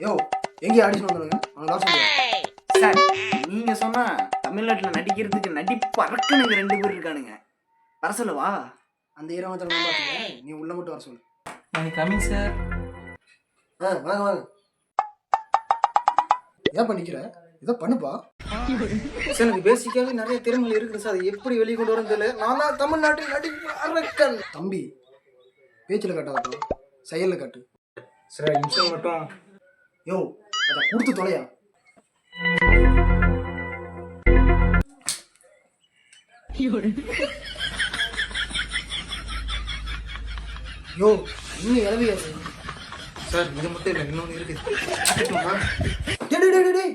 யோ எங்கேயும் ஆடிஷன் வந்துடுங்க அவங்க வர சொல்லுங்க. சார் நீங்க சொன்னா தமிழ்நாட்டில் நடிக்கிறதுக்கு நடிப்பறக்குனுங்க 2 பேர் இருக்கானுங்க. வர சொல்லவா? அந்த ஈரமத்தில் நான் பார்த்துக்கிறேன், நீ உள்ள மட்டும் வர சொல்லு. Coming sir. வாங்க வாங்க. ஏன் பண்ணிக்கிற? இதை பண்ணுப்பா. சார் எனக்கு பேசிக்காவே நிறைய திறமைகள் இருக்குது சார். அதை எப்படி வெளியே கொண்டு வரது தெரியல. நான் தான் தமிழ்நாட்டில் நடிப்பு அரக்கன். தம்பி பேச்சில் காட்டாதப்பா, செயலில் காட்டு. சார் நிமிஷம் மட்டும். யோ அதை கொடுத்து தொலையா. யோ இன்னும் இளவியா சார் இது மட்டும் இல்லை, இன்னொன்று இருக்குது. டேய்